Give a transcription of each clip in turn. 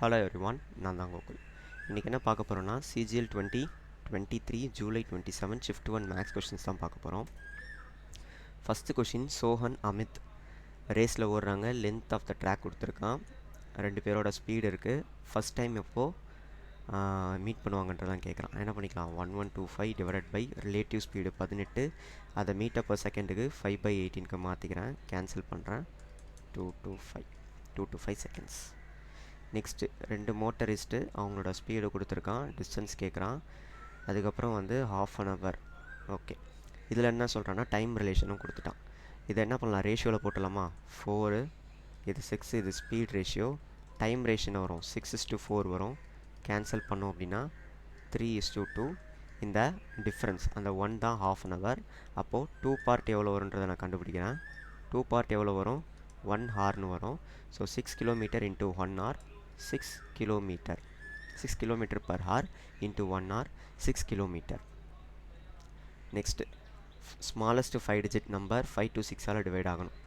Hello everyone, நான் தான் கோகுல். இன்றைக்கி என்ன பார்க்க போகிறோன்னா CGL 2023 ஜூலை 27 ஷிஃப்ட் 1 மேக்ஸ் கொஷின்ஸ் தான் பார்க்க போகிறோம். ஃபஸ்ட்டு கொஷின், சோஹன் அமித் ரேஸில் ஓடுறாங்க. லென்த் ஆஃப் த ட்ராக் கொடுத்துருக்கான். ரெண்டு பேரோட ஸ்பீடு இருக்குது. ஃபஸ்ட் டைம் எப்போது மீட் பண்ணுவாங்கன்றதான் கேட்குறான். என்ன பண்ணிக்கலாம், 1125 டிவைடட் பை ரிலேட்டிவ் ஸ்பீடு 18, அதை மீட்டர் பர் செகண்டுக்கு 5/18க்கு மாற்றிக்கிறேன். கேன்சல் பண்ணுறேன். 2 to 5 செகண்ட்ஸ். நெக்ஸ்ட்டு ரெண்டு மோட்டரிஸ்ட்டு அவங்களோட ஸ்பீடு கொடுத்துருக்கான், டிஸ்டன்ஸ் கேட்குறான். அதுக்கப்புறம் வந்து ½ an hour. ஓகே, இதில் என்ன சொல்கிறான்னா டைம் ரிலேஷனும் கொடுத்துட்டான். இதை என்ன பண்ணலாம், ரேஷியோவில் போட்டலாமா? 4, இது 6, இது ஸ்பீட் ரேஷியோ. டைம் ரேஷியோ வரும் 6:4 வரும். கேன்சல் பண்ணோம் அப்படின்னா 3:2. இந்த டிஃப்ரென்ஸ் அந்த 1 தான் ½ an hour. அப்போது 2 பார்ட் எவ்வளோ வரும்ன்றதை நான் கண்டுபிடிக்கிறேன். 2 பார்ட் எவ்வளோ வரும்? 1 hourனு வரும். So 6 kilometer into 1 hour, 6 kilometer per hour into 1 hour, 6 kilometer. Next, smallest 5 digit number 5 to 6 all divide ஆகணும்.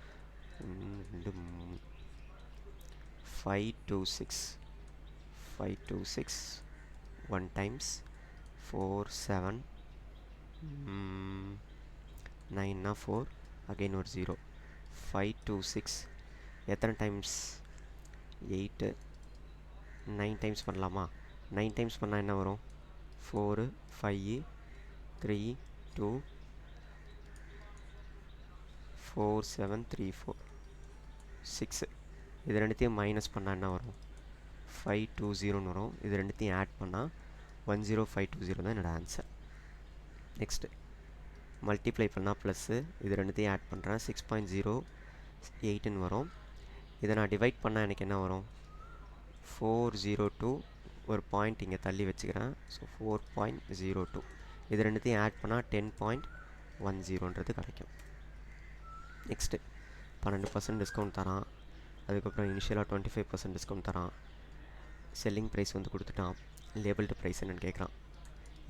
5 to 6 1 times 4 7 9 4 again ஒரு 0. 5 to 6 எத்தனை டைம்ஸ்? 8. 9 டைம்ஸ் பண்ணலாமா? 9 டைம்ஸ் பண்ணால் என்ன வரும்? 4 5 3 2 4 7 3 4 6. இது ரெண்டுத்தையும் மைனஸ் பண்ணால் என்ன வரும்? 520ன்னு வரும். இது ரெண்டுத்தையும் ஆட் பண்ணால் 10520 தான் என்னோடய ஆன்சர். நெக்ஸ்ட்டு மல்டிப்ளை பண்ணால் ப்ளஸ்ஸு, இது ரெண்டுத்தையும் ஆட் பண்ணுறேன். 6.08ன்னு வரும். இதை நான் டிவைட் பண்ணால் எனக்கு என்ன வரும்? 402. ஒரு பாயிண்ட் இங்கே தள்ளி வச்சுக்கிறேன். ஸோ 4.02. இது ரெண்டுத்தையும் ஆட் பண்ணால் 10.10ன்றது கிடைக்கும். நெக்ஸ்ட்டு 12% டிஸ்கவுண்ட் தரான். அதுக்கப்புறம் இனிஷியலாக 25% டிஸ்கவுண்ட் தரான். செல்லிங் ப்ரைஸ் வந்து கொடுத்துட்டான். லேபிள்டு ப்ரைஸ் என்னென்னு கேட்குறான்.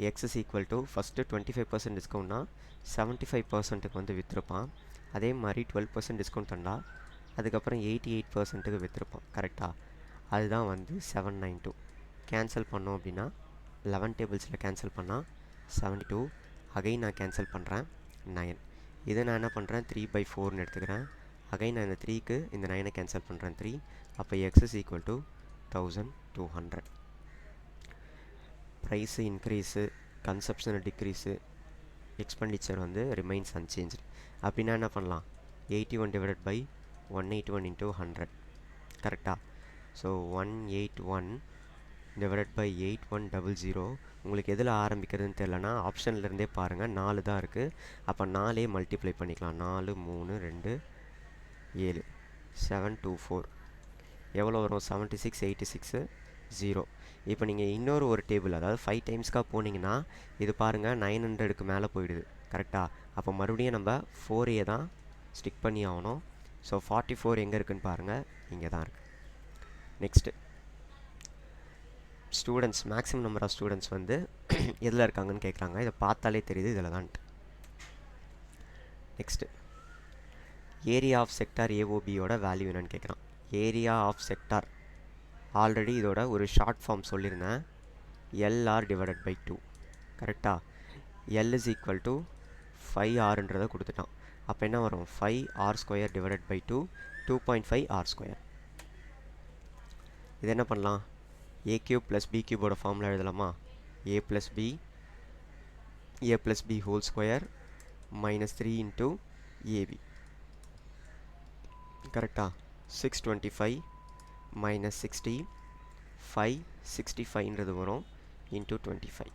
X is equal to first 25% டிஸ்கவுண்ட்னா 75%க்கு வந்து விற்றுருப்பான். அதே மாதிரி 12% டிஸ்கவுண்ட் தந்தா அதுக்கப்புறம் 88%க்கு விற்றுருப்பான். கரெக்டாக? அதுதான் வந்து 792. கேன்சல் பண்ணோம் அப்படின்னா 11 டேபிள்ஸில் கேன்சல் பண்ணால் 72. அகைன் நான் கேன்சல் பண்ணுறேன் 9. இதை நான் என்ன பண்ணுறேன், 3/4ன்னு எடுத்துக்கிறேன். அகைன் நான் இந்த 3க்கு இந்த 9 கேன்சல் பண்ணுறேன் 3. அப்போ x is equal to 1200. Price increase, consumption decrease, expenditure வந்து ரிமைன்ஸ் அன்சேஞ்சு. அப்படின்னா என்ன பண்ணலாம், 81 டிவைடட் பை 181 இன்ட்டு 100. கரெக்டாக? So 181 divided by 8100. உங்களுக்கு எதில் ஆரம்பிக்கிறதுன்னு தெரிலனா ஆப்ஷன்லேருந்தே பாருங்கள், 4 தான் இருக்குது. அப்போ 4 மல்டிப்ளை பண்ணிக்கலாம். 4 3 2 7 724 எவ்வளோ வரும்? 76 86 0. இப்போ நீங்கள் இன்னொரு ஒரு டேபிள், அதாவது 5 டைம்ஸ்க்காக போனீங்கன்னா இது பாருங்கள் 900க்கு மேலே போயிடுது. கரெக்டாக? அப்போ மறுபடியும் நம்ம 4A தான் ஸ்டிக் பண்ணி ஆகணும். ஸோ 44 எங்கே இருக்குதுன்னு பாருங்கள், இங்கே தான் இருக்குது. Next students, maximum number of students வந்து எதில் இருக்காங்கன்னு கேட்குறாங்க. இதை பார்த்தாலே தெரியுது இதில் தான்ட்டு. நெக்ஸ்ட்டு ஏரியா ஆஃப் செக்டார் ஏஓபியோட வேல்யூ என்னன்னு கேட்குறான். ஏரியா ஆஃப் செக்டார் ஆல்ரெடி இதோட ஒரு ஷார்ட் ஃபார்ம் சொல்லியிருந்தேன், LR டிவைடட் பை 2. கரெக்டாக? L is equal to 5R கொடுத்துட்டான். அப்போ என்ன வரும்? 5R² divided by 2, 2.5R². இது என்ன பண்ணலாம், a cube plus b cube formula எழுதலாமா? a plus b whole square minus 3 into ab. கரெக்டாக? 625 மைனஸ் 60 565ன்றது வரும் into 25.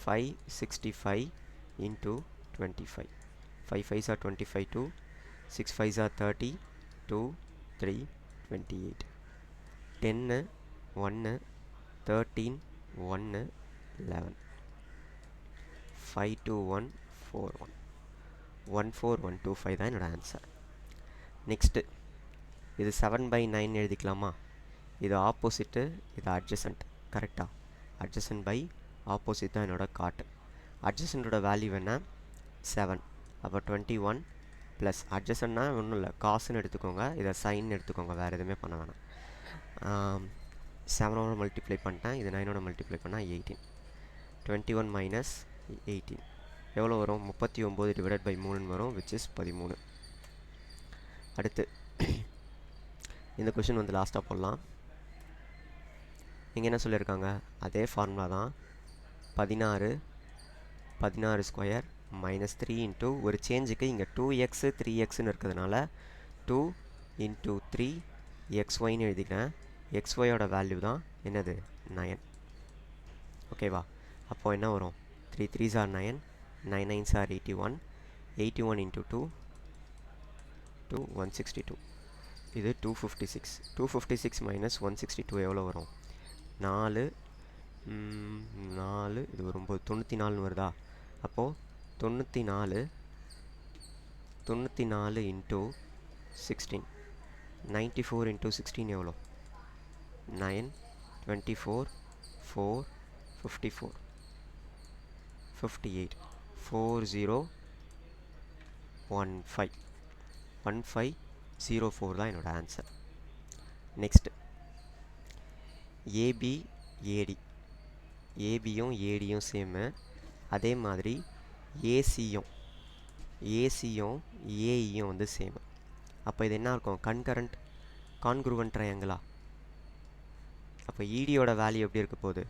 565 into 25. 5 5s are 25, 2 6 5s are 30, 2 3 28. 10 1 13 1 11. 521 41 14125 தான் என்னோடய ஆன்சர். நெக்ஸ்ட்டு இது 7/9 எழுதிக்கலாமா? இது ஆப்போசிட்டு, இது அட்ஜசன்ட். கரெக்டாக? அட்ஜசன்ட் பை ஆப்போசிட் தான் என்னோடய காட்டு. அட்ஜசன்ட்டோட வேல்யூ என்ன? 7. அப்போ 21 ப்ளஸ் அட்ஜசன்ட்னா ஒன்றும் இல்லை, காசுன்னு எடுத்துக்கோங்க. இதை சைன் எடுத்துக்கோங்க, வேறு எதுவுமே பண்ண வேணாம். 7 மல்டிப்ளை பண்ணிட்டேன், இது 9 மல்டிப்ளை பண்ணால் 18. 21 மைனஸ் 18 எவ்வளோ வரும்? 39 டிவைடட் பை 3 வரும், விச் இஸ் 13. அடுத்து இந்த கொஷின் வந்து லாஸ்ட்டாக போடலாம். இங்கே என்ன சொல்லியிருக்காங்க? அதே ஃபார்முலா தான். 16 ஸ்கொயர் மைனஸ் 3 இன்ட்டு ஒரு சேஞ்சுக்கு இங்கே 2x 3xன்னு இருக்கிறதுனால 2 இன்ட்டு 3 xyன்னு எழுதிக்கிறேன். xyயோட வேல்யூ தான் என்னது? 9. ஓகேவா? அப்போது என்ன வரும்? 3 3s are 9, 9 9s are 81, 81 into 2 162. இது 256. 256 மைனஸ் 162 எவ்வளோ வரும்? 4 இது ஒரு 94 வருதா? அப்போது 94 இன்ட்டு 16, 94 இன்ட்டு 16 எவ்வளோ? 9, 24, 4, 54, 58, 4015, 1504 தான் என்னோட ஆன்சர். நெக்ஸ்ட் ஏபியும் ஏடியும் சேமு. அதே மாதிரி ஏசியும் ஏஇயும் வந்து சேமு. அப்போ இது என்ன இருக்கும்? கன்கரண்ட் கான்குருவன்ட் ட்ரையாங்கிளா? அப்போ இடியோட வேல்யூ எப்படி இருக்க போகுது?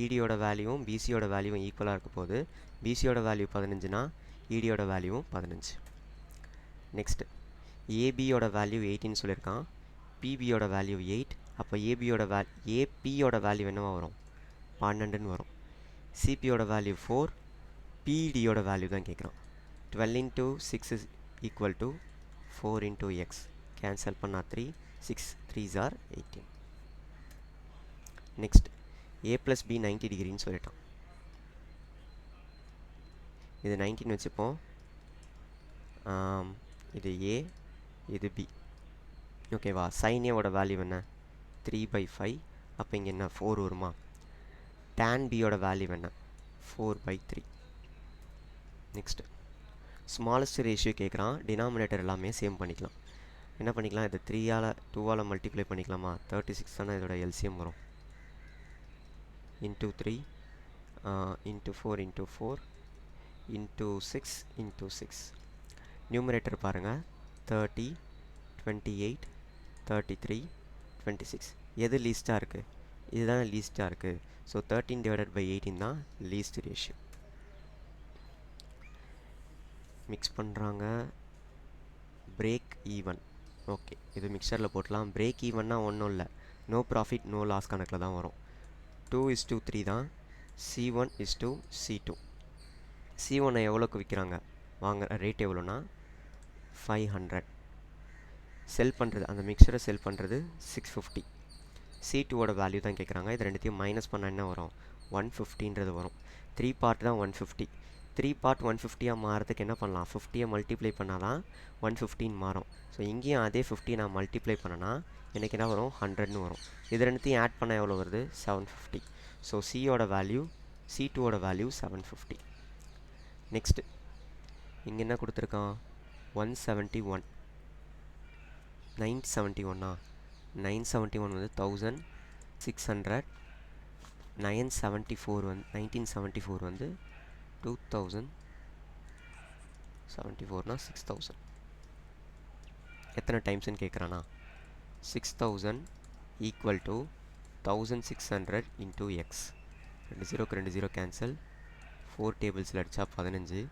இடியோட வேல்யூவும் பிசியோட வேல்யூவும் ஈக்குவலாக இருக்க போகுது. பிசியோட வேல்யூ 15னா இடியோட வேல்யூவும் 15. நெக்ஸ்ட் ஏபியோட வேல்யூ 18 சொல்லியிருக்கான், பிபியோட வேல்யூ 8. அப்போ ஏபியோட வேல்யூ என்னவா வரும்? 12ன்னு வரும். சிபியோட வேல்யூ 4, பிடியோட வேல்யூ தான் கேட்குறான். 12 into 6 is equal to 4 into x. Cancel பண்ணால் 3, 6 3s are 18. Next a plus b 90 டிகிரின்னு சொல்லிட்டான். இது 19 வச்சுப்போம். இது a, இது b. ஓகேவா? sin a-ஓட வேல்யூ என்ன? 3/5. அப்போ இங்கே என்ன 4 வருமா? tan b-யோட வேல்யூ என்ன? 4/3. நெக்ஸ்ட் ஸ்மாலஸ்ட் ரேஷியோ கேட்குறான். டினாமினேட்டர் எல்லாமே சேம் பண்ணிக்கலாம். என்ன பண்ணிக்கலாம்? இது 3ஆல் 2ஆல் மல்டிப்ளை பண்ணிக்கலாமா? 36 தானே இதோட எல்சிஎம் வரும். into 3 into 4 into 4 into 6 into 6. Numerator பாருங்கள். 30, 28, 33, 26. எது லீஸ்ட்டாக இருக்குது? இதுதான் லீஸ்ட்டாக இருக்குது. ஸோ 13 divided by 18 தான் லீஸ்ட் ரேஷியோ. மிக்ஸ் பண்ணுறாங்க. Break even. ஓகே, இது மிக்சரில் போட்டலாம். பிரேக் ஈவன்னா ஒன்றும் இல்லை, நோ ப்ராஃபிட் நோ லாஸ் கணக்கில் தான் வரும். 2:3 தான். C1:C2. C1 எவ்வளோக்கு விற்கிறாங்க? வாங்குற ரேட் எவ்வளோனா 500. செல் பண்ணுறது, அந்த மிக்சரை செல் பண்ணுறது 650. C2ஓட வேல்யூ தான் கேட்குறாங்க. இது ரெண்டுத்தையும் மைனஸ் பண்ணால் என்ன வரும்? 150ன்றது வரும். 3 பார்ட் தான் 150. 3 பார்ட் 150ஆக மாறதுக்கு என்ன பண்ணலாம்? 50 மல்டிப்ளை பண்ணால் தான் 115 மாறும். ஸோ இங்கேயும் அதே 50 நான் மல்டிப்ளை பண்ணனா எனக்கு என்ன வரும்? 100ன்னு வரும். இது ரெண்டுத்தையும் ஆட் பண்ணால் எவ்வளோ வருது? 750. So C2ஓட value 750. நெக்ஸ்ட்டு இங்கே என்ன கொடுத்துருக்கான்? 171. 971 971 வந்து 1600. 1974 வந்து 2074னா 6000. எத்தனை டைம்ஸ்ன்னு கேட்குறானா? 6000 ஈக்குவல் டு 1600 இன்டூ எக்ஸ். 2 0க்கு 2 0 கேன்சல். 4 டேபிள்ஸில் அடித்தா 15.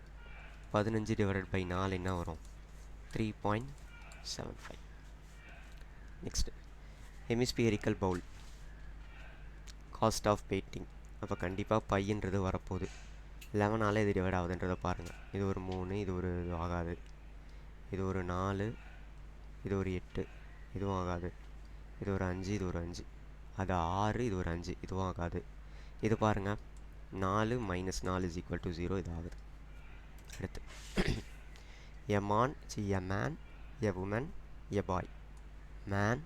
15 டிவைடட் பை 4 என்ன வரும்? 3.75. Next hemispherical bowl. Cost of painting. அப்போ கண்டிப்பாக பையன்றது வரப்போகுது. 11ஆல் இது டிவைட் ஆகுதுன்றதை பாருங்கள். இது ஒரு 3, இது ஒரு இது ஆகாது. இது ஒரு 4, இது ஒரு 8, இதுவும் ஆகாது. இது ஒரு 5, இது ஒரு 5, அது 6, இது ஒரு 5, இதுவும் ஆகாது. இது பாருங்கள், 4 - 4 is equal to 0, இது ஆகுது. அடுத்து a man, a woman, a boy. Man,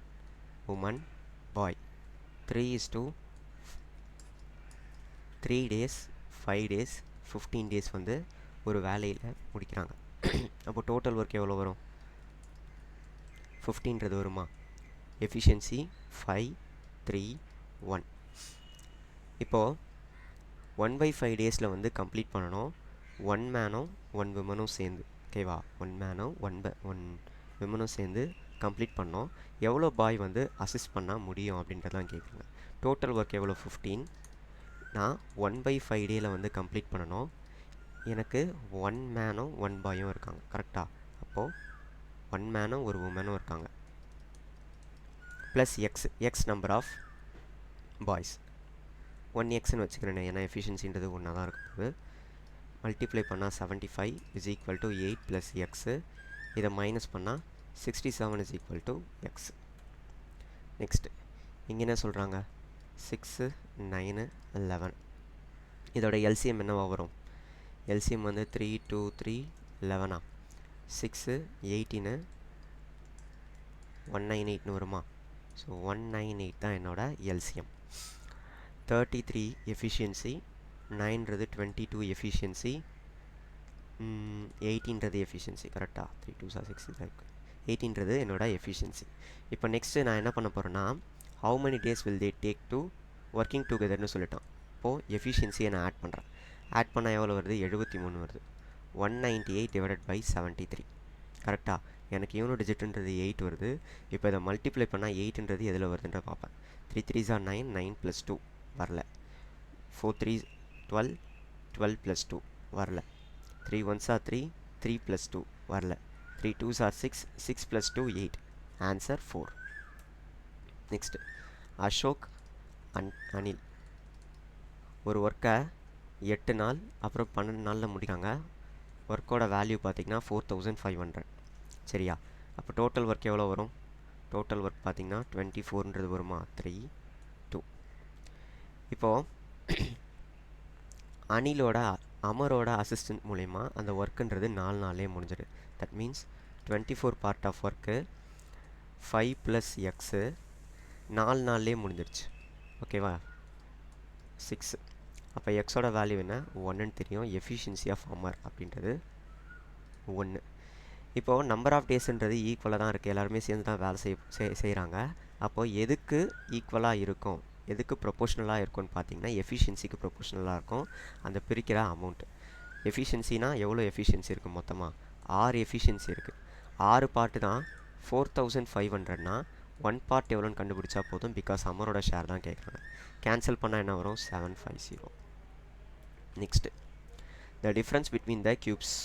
woman, boy. 3 days, 5 days, 15 days வந்து ஒரு வேலையில் முடிக்கிறாங்க. அப்போ டோட்டல் ஒர்க் எவ்வளோ வரும்? 15ன்றது வருமா? எஃபிஷியன்சி 5, 3 1. இப்போது 1/5 டேஸில் வந்து கம்ப்ளீட் பண்ணணும். 1 மேனும் 1 விமனும் சேர்ந்து, ஓகேவா, 1 மேனும் 1 விமனும் சேர்ந்து கம்ப்ளீட் பண்ணோம். எவ்வளோ பாய் வந்து அசிஸ்ட் பண்ணால் முடியும் அப்படின்றதான் கேட்குங்க. டோட்டல் ஒர்க் எவ்வளோ 15. நான் 1/5 டேயில் வந்து கம்ப்ளீட் பண்ணணும். எனக்கு 1 மேனும் 1 பாயும் இருக்காங்க, கரெக்டாக. அப்போது 1 மேனும் 1 உமனும் இருக்காங்க, plus x number of boys 1xன்னு வச்சுக்கிறேன், ஏன்னா எஃபிஷியன்சின்றது ஒன்றா தான் இருக்கும்போது மல்டிப்ளை பண்ணால் 75 is equal to 8 plus x. இதை மைனஸ் பண்ணால் 67 is equal to x. Next இங்கே என்ன சொல்கிறாங்க, 6 9 11. இதோட எல்சிஎம் என்னவா வரும்? எல்சிஎம் வந்து 3 2 3 11. 6 18 198ன்னு வருமா? ஸோ 198 தான் என்னோட எல்சிஎம். 33 எஃபிஷியன்சி, 9ன்றது 22 எஃபிஷியன்சி, 18ன்றது எஃபிஷியன்சி, கரெக்டாக. 3 2 6 தான் இருக்குது. 18ன்றது என்னோட எஃபிஷியன்சி. இப்போ நெக்ஸ்ட்டு நான் என்ன பண்ண போகிறேன்னா, how many days will they take to working togetherன்னு சொல்லிட்டோம். இப்போது எஃபிஷியன்சியை நான் ஆட் பண்ணுறேன். ஆட் பண்ணால் எவ்வளோ வருது? 73 வருது. 198 டிவைடட் பை 73, கரெக்டாக. எனக்கு யூனிட் டிஜிட்ன்றது 8 வருது. இப்போ இதை மல்டிப்ளை பண்ணால் 8ன்றது எதில் வருதுன்ற பார்ப்பேன். 3 3s are 9, 9 + 2 வரல. 4 3s 12, 12 + 2 வரல. 3 1s are 3, 3 + 2 வரல. 3 2s are 6, 6 + 2 8. Answer 4. Next, Ashok Anil ஒரு ஒர்க்கை 8 நாள் அப்புறம் 12 நாளில் முடிக்கிறாங்க. ஒர்க்கோட வேல்யூ பார்த்திங்கன்னா 4500, சரியா? அப்போ டோட்டல் ஒர்க் எவ்வளோ வரும்? டோட்டல் ஒர்க் பார்த்திங்கன்னா 24ன்றது வருமா? 3 2. இப்போது அமரோட அசிஸ்டன்ட் மூலயமா அந்த ஒர்க்குன்றது 4 நாளே முடிஞ்சிடு. That means 24 part of work 5 + x 4 நாள்லேயே முடிஞ்சிருச்சு, ஓகேவா? 6. அப்போ எக்ஸோட வேல்யூ என்ன? 1ன்னு தெரியும். எஃபிஷியன்சி ஆஃப் அமர் அப்படின்றது 1. இப்போது நம்பர் ஆஃப் டேஸ்ன்றது ஈக்குவலாக தான் இருக்குது, எல்லாருமே சேர்ந்து தான் வேலை செய்கிறாங்க. அப்போது எதுக்கு ஈக்குவலாக இருக்கும், எதுக்கு ப்ரொபோஷ்னலாக இருக்கும்னு பார்த்தீங்கன்னா எஃபிஷியன்சிக்கு ப்ரொபோஷ்னலாக இருக்கும் அந்த பிரிக்கிற அமௌண்ட்டு. எஃபிஷியன்சினா எவ்வளோ எஃபிஷியன்சி இருக்குது? மொத்தமாக 6 எஃபிஷியன்சி இருக்குது. 6 பார்ட்டு தான் 4500னா 1 பார்ட் எவ்வளோன்னு கண்டுபிடிச்சா போதும். பிகாஸ் அமரோட ஷேர் தான் கேட்குறாங்க. கேன்சல் பண்ணால் என்ன வரும்? 750. Next, the difference between the cubes.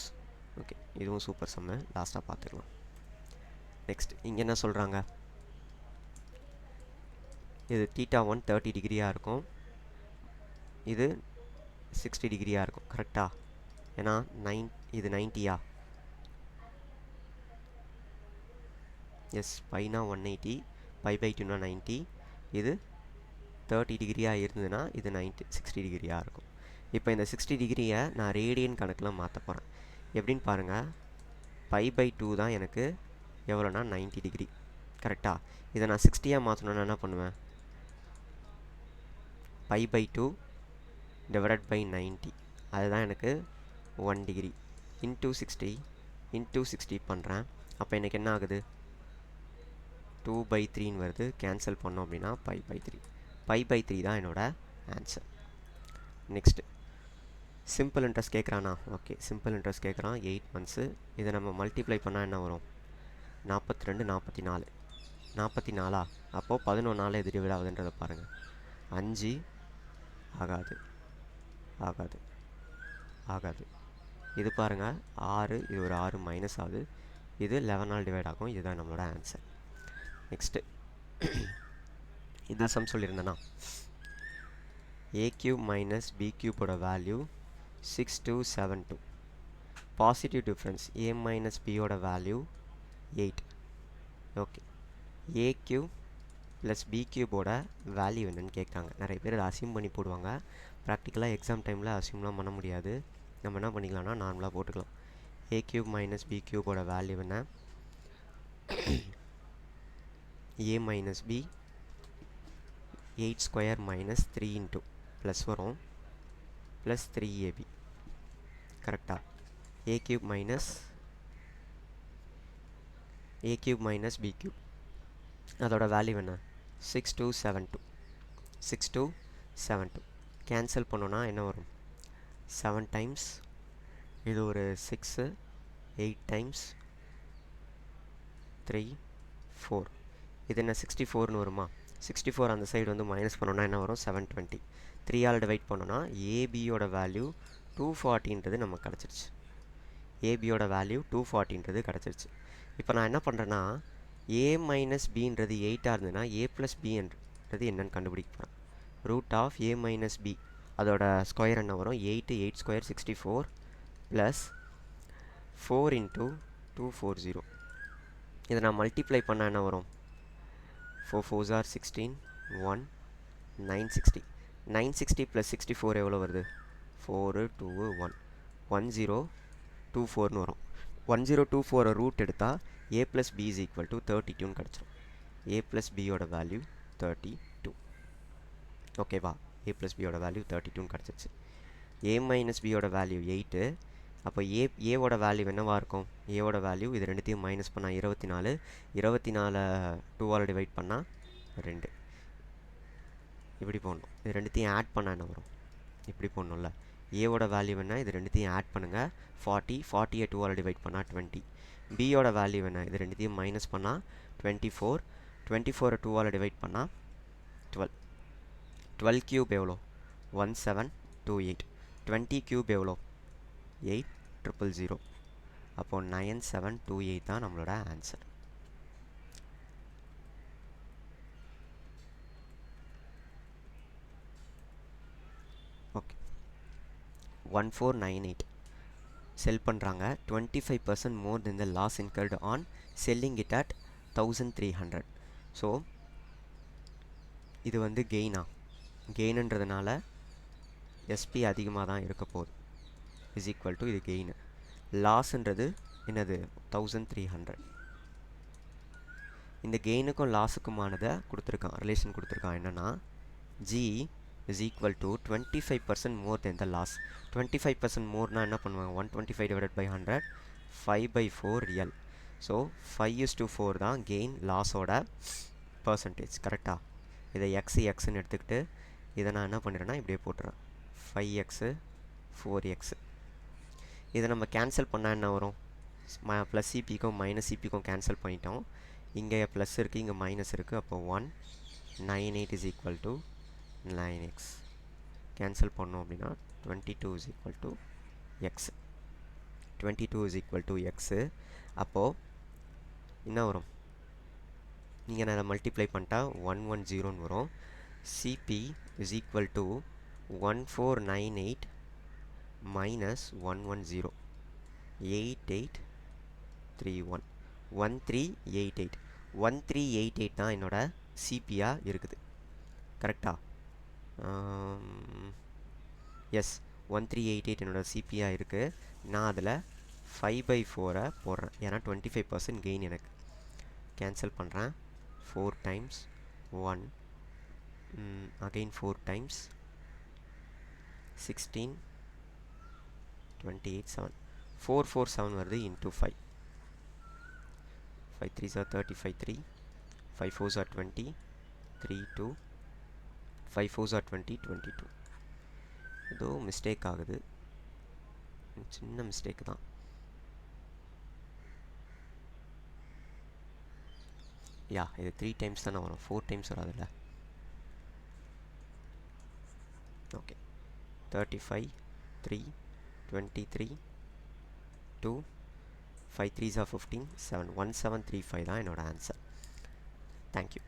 Okay, இதுவும் சூப்பர் சம்மு, லாஸ்ட்டாக பார்த்துக்கலாம். நெக்ஸ்ட் இங்கே என்ன சொல்கிறாங்க, இது θ1 30 டிகிரியாக இருக்கும், இது 60 டிகிரியாக இருக்கும், கரெக்டாக? ஏன்னா இது 90யா? எஸ், பைனா 180, π/2னா 90. இது 30 டிகிரியாக இருந்ததுன்னா இது 60 டிகிரியாக இருக்கும். இப்போ இந்த 60 டிகிரியை நான் ரேடியன் கணக்கில் மாற்ற போகிறேன். எப்படின்னு பாருங்கள், π/2 தான் எனக்கு எவ்வளோனா 90 டிகிரி, கரெக்டாக? இதை நான் 60யாக மாற்றணுன்னா என்ன பண்ணுவேன்? π/2 டிவைடட் பை 90, அதுதான் எனக்கு 1 டிகிரி. இன்ட்டு 60 பண்ணுறேன். அப்போ எனக்கு என்ன ஆகுது? 2/3ன்னு வருது. கேன்சல் பண்ணோம் அப்படின்னா π/3 தான் என்னோட ஆன்சர். நெக்ஸ்ட்டு, சிம்பிள் இன்ட்ரெஸ்ட் கேட்குறானா? ஓகே, சிம்பிள் இன்ட்ரெஸ்ட் கேட்குறான். 8 months. இதை நம்ம மல்டிப்ளை பண்ணால் என்ன வரும்? 42 44. 44ஆ? அப்போது 11 நாள் எது டிவைட் ஆகுதுன்றதை பாருங்கள். 5 ஆகாது, ஆகாது, ஆகாது. இது பாருங்கள் 6, இது ஒரு 6 மைனஸ் ஆகுது. இது 11 நாள் டிவைட் ஆகும். இதுதான் நம்மளோட ஆன்சர். நெக்ஸ்ட்டு, இதான் சம் சொல்லியிருந்தேன்னா, a³ minus b³ value 6272. Positive difference a minus bயோட value 8. Okay, a³ plus b³ value என்னன்னு கேட்குறாங்க. நிறைய பேர் அதை அசியூம் பண்ணி போடுவாங்க. ப்ராக்டிக்கலாக எக்ஸாம் டைமில் அசியூம்லாம் பண்ண முடியாது. நம்ம என்ன பண்ணிக்கலாம்னா நார்மலாக போட்டுக்கலாம். a³ மைனஸ் b³ வேல்யூ என்ன? a minus b 8 square minus 3 into plus வரும், ப்ளஸ் 3ab, கரெக்டாக? a³ மைனஸ் b³ அதோட வேல்யூ என்ன? 6272. 6 2 7 2 கேன்சல் பண்ணோன்னா என்ன வரும் 7 டைம்ஸ் இது ஒரு 6 8 டைம்ஸ் 3 4 இது என்ன 64ன்னு வருமா 64 அந்த சைடு வந்து மைனஸ் பண்ணோன்னா என்ன வரும் 720 3 ஆல் டிவைட் பண்ணோன்னா ஏபியோட வேல்யூ 240ன்றது நமக்கு கிடச்சிருச்சு ஏபியோட வேல்யூ 240ன்றது கிடச்சிருச்சு இப்போ நான் என்ன பண்ணுறேன்னா ஏ மைனஸ் பின்றது 8ஆக இருந்ததுன்னா ஏ ப்ளஸ் பின்றது என்னன்னு கண்டுபிடிக்க போகிறேன் root of a minus b அதோட ஸ்கொயர் என்ன வரும் 8 8 ஸ்கொயர் 64 ப்ளஸ் 4 இன்ட்டு 240 இதை நான் மல்டிப்ளை பண்ணால் என்ன வரும் 4 4s are 16 1 960 960 ப்ளஸ் 64 எவ்வளோ வருது 4 2 1 1024ன்னு வரும் 1024 ரூட் எடுத்தால் A plus B is equal to 32ன்னு கிடச்சிரும் ஏ ப்ளஸ் பியோட வேல்யூ 32 ஓகேவா ஏ ப்ளஸ் பியோட வேல்யூ 32ன்னு கிடச்சிருச்சு ஏ மைனஸ் பியோட வேல்யூ 8 அப்போ ஏவோட வேல்யூ என்னவாக இருக்கும் ஏவோட வேல்யூ இது ரெண்டுத்தையும் மைனஸ் பண்ணால் 24 2ஆல் டிவைட் பண்ணால் 2 இப்படி போடணும் இது ரெண்டுத்தையும் ஆட் பண்ணால் என்ன வரும் இப்படி போடணும்ல ஏவோட வேல்யூ என்ன இது ரெண்டுத்தையும் ஆட் பண்ணுங்கள் 40 2ஆல் டிவைட் பண்ணால் 20 பியோட வேல்யூ என்ன இது ரெண்டுத்தையும் மைனஸ் பண்ணால் 24 2ஆல் டிவைட் பண்ணால் 12 கியூப் எவ்வளோ 1728 20 கியூப் எவ்வளோ 8000 அப்போது 9728 தான் நம்மளோட ஆன்சர் ஓகே 1498 செல் பண்ணுறாங்க 25% more than the loss incurred on selling it at 1300 so இது வந்து கெயினுன்றதுனால எஸ்பி அதிகமாக தான் இருக்க போகுது இஸ் ஈக்குவல் டு இது கெயின் லாஸ்ன்றது என்னது 1300 இந்த கெயினுக்கும் லாஸுக்குமானதை கொடுத்துருக்கான் ரிலேஷன் கொடுத்துருக்கான் என்னென்னா G is equal to 25% more than the loss 25% மோர்னால் என்ன பண்ணுவாங்க 125 டிவைடட் பை 100 5/4 ரியல் ஸோ 5:4 தான் கெயின் லாஸோட பர்சன்டேஜ் கரெக்டாக இதை எக்ஸ்ன்னு எடுத்துக்கிட்டு இதை நான் என்ன பண்ணிடுறேன்னா இப்படியே போட்டுறேன் 5x 4x இதை நம்ம கேன்சல் பண்ணால் என்ன வரும் ப்ளஸ் சிபிக்கும் மைனஸ் சிபிக்கும் கேன்சல் பண்ணிட்டோம் இங்கே ப்ளஸ் இருக்குது இங்கே மைனஸ் இருக்குது அப்போ 198 is equal to 9x cancel பண்ணோம் அப்படின்னா 22 is equal to X 22 is equal to x அப்போது என்ன வரும் நீங்கள் நான் அதை மல்டிப்ளை பண்ணிட்டா 110ன்னு வரும் CP is equal to 1498 minus 110 8831 1388 1388 தான் என்னோட சிபியாக இருக்குது கரெக்டாக எஸ் 1388 என்னோட சிபியாக இருக்குது நான் அதில் 5/4 போடுறேன் ஏன்னா 25% கெயின் எனக்கு கேன்சல் பண்ணுறேன் 4 டைம்ஸ் 1 again 4 times 16 28 7 447 வருது into 5 5 3s are 35 3 5 4s are 20 3 2 5 4s are 20 22 ஏதோ மிஸ்டேக் ஆகுது சின்ன மிஸ்டேக் தான் யா இது 3 டைம்ஸ் தானே வரும் 4 டைம்ஸ் வராதுல்ல ஓகே 35 3 23 2 5 3s are 15 7 1735 தான் என்னோட ஆன்சர் தேங்க்யூ